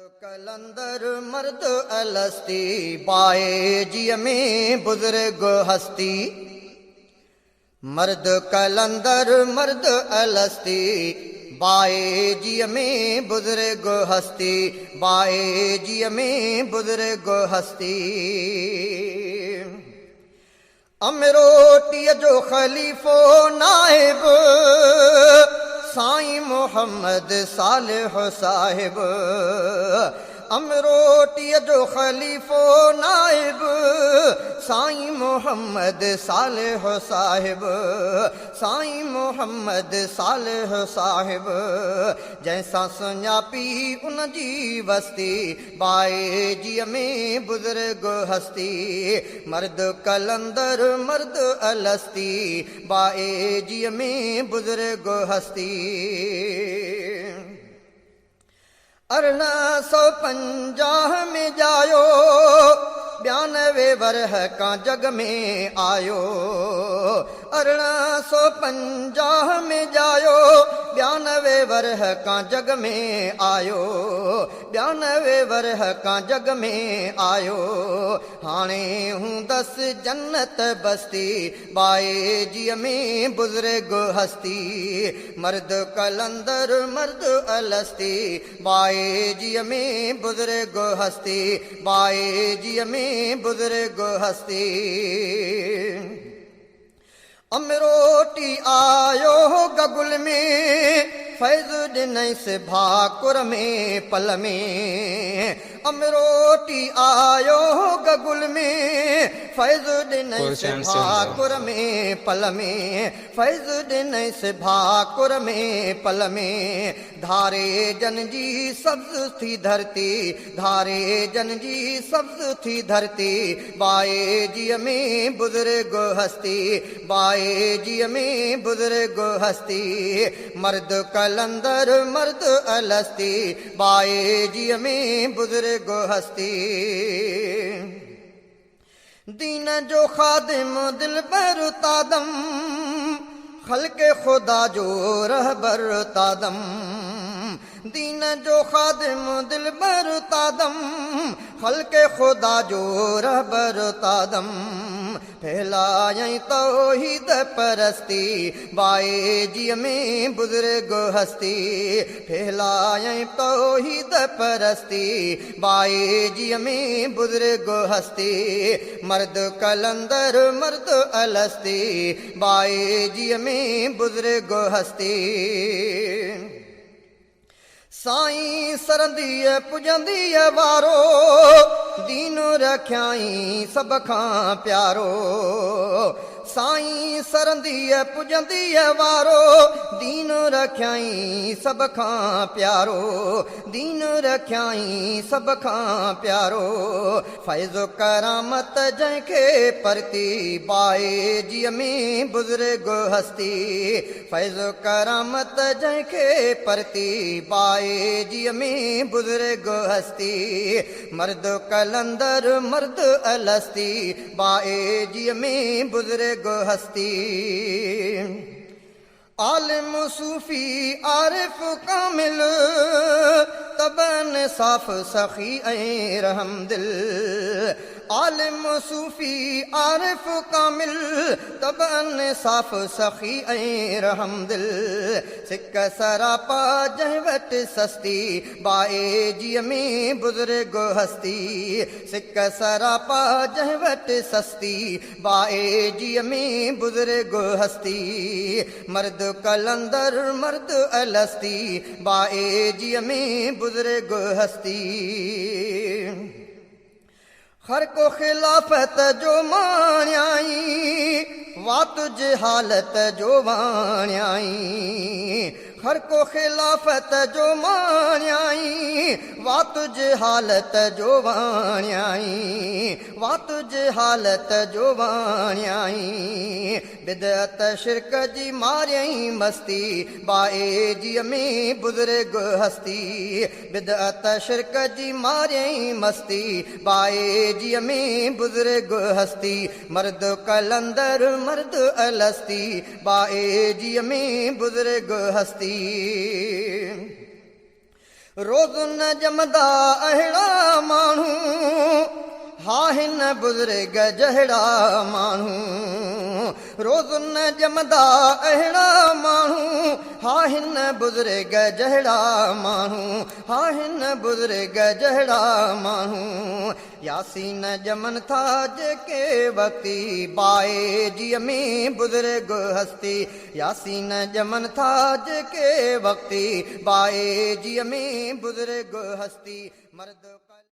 कलंदर मर्द अलस्ती बाए जिय में बुजुर्ग हस्ती। मर्द कलंदर मर्द अलस्ती बाए जिय में बुजुर्ग हस्ती। बाए जिय में बुजुर्ग हस्ती। अमरोटीअ जो ख़लीफ़ो नाइब साईं मोहम्मद सालिह साहिब। अमरोटीअ जो ख़लीफ़ो नाइब साईं मोहम्मद सालिह साहिब। साईं मोहम्मद सालिह साहिब जंहिंसां सुञापी उन जी वस्ती। बाए जिय में बुजुर्ग हस्ती। मर्द कलंदर मर्द अलस्ती बाए जिय में बुजुर्ग हस्ती। 1850 में जायो 92 वरह का जग में आयो। 1850 में जायो 92 वरह का जग में आयो। 92 वरह का जग में आयो। हाणे हूँ 10 जन्नत बस्ती। बाए जिय में बुजुर्ग हस्ती। मर्द कलंदर मर्द अलस्ती बाए जिय में बुजुर्ग हस्ती। बाए जिय में बुजुर्ग हस्ती। अमरोटी आयो गगुल में फैज़ ॾिनईस भाकुर में पल में। अमरोटी आयो गगुल में फैज़ ॾिनईस भाकुर में पल में। फैज़ ॾिनईस भाकुर में पल में। धारे जन जी सब्ज़ थी धरती। धारे जन जी सब्ज़ थी धरती। बाए जिय में बुजुर्ग हस्ती। बाए जिय में बुजुर्ग हस्ती। मर्द कलंदर मर्द अलस्ती बाए जिय में बुजुर्ग हस्ती। दीन जो खादिम दिलबर तादम खल्के खुदा जो रहबर तादम। दीन जो खादिम दिलबर तादम खल्के खुदा जो रहबर तादम। फैलायई तौहीद परस्ती बाए जिय में बुजुर्ग हस्ती। फैलायई तौहीद परस्ती बाए जिय में बुजुर्ग हस्ती। मर्द कलंदर मर्द अलस्ती बाए जिय में बुजुर्ग हस्ती। साईं सरंदीअ पुॼंदीअ वारो दीन रखियाई सभ खां प्यारो। साईं सरंदीअ पुॼंदीअ वारो दीन रखियाई सभ खां प्यारो। दीन रखियाई सभ खां प्यारो। फैज़ करामत जंहिंखे परती बाए जिय में बुजुर्ग हस्ती। फैज़ करामत जंहिंखे परती बाए जिय में बुजुर्ग हस्ती। मर्द कलंदर मर्द अलस्ती बाए जिय में बुजुर्ग हस्ती। आलिम सूफी आरिफ कामिल तबन साफ़ सखी ऐं रहमदिल। आलिम सूफी आरिफ कामिल तबन साफ़ सखी ऐं रहमदिल। सिक सरापा जंहिं वटि सस्ती बाए जिय में बुजुर्ग हस्ती। सिक सरापा जंहिं वटि सस्ती बाए जिय में बुजुर्ग हस्ती। मर्द कलंदर मर्द अलस्ती बाए जिय में बुजुर्ग हस्ती। हर को खिलाफत जो माणियाई वा तुझ हालत जो वाणियाई। हर को खिलाफत जो माणियाई वा तुझ हालत जो वाणियाई। वा तुझ हालत जो वाणियाई। बिदअत शिरक जी मारियई मस्ती बाए जिय में बुजुर्ग हस्ती। बिदअत शिरक जी मारियई मस्ती बाए जिय में बुजुर्ग हस्ती। मर्द कलंदर मर्द अलस्ती बाए जिय में बुजुर्ग हस्ती। रोज़ न जमदा अहिड़ा माण्हू हा हिन बुज़ुर्ग जहिड़ा माण्हू रोज़ न जमदा अहिड़ा माण्हू हा हिन बुज़ुर्ग जहिड़ा माण्हू हा हिन बुज़ुर्ग जहिड़ा माण्हू यासीन जमन था जेके वक्ती बाए जीअ में बुज़ुर्ग हस्ती यासीन जमन था जेके वक्ती बाए जीअ में बुज़ुर्ग हस्ती मर्द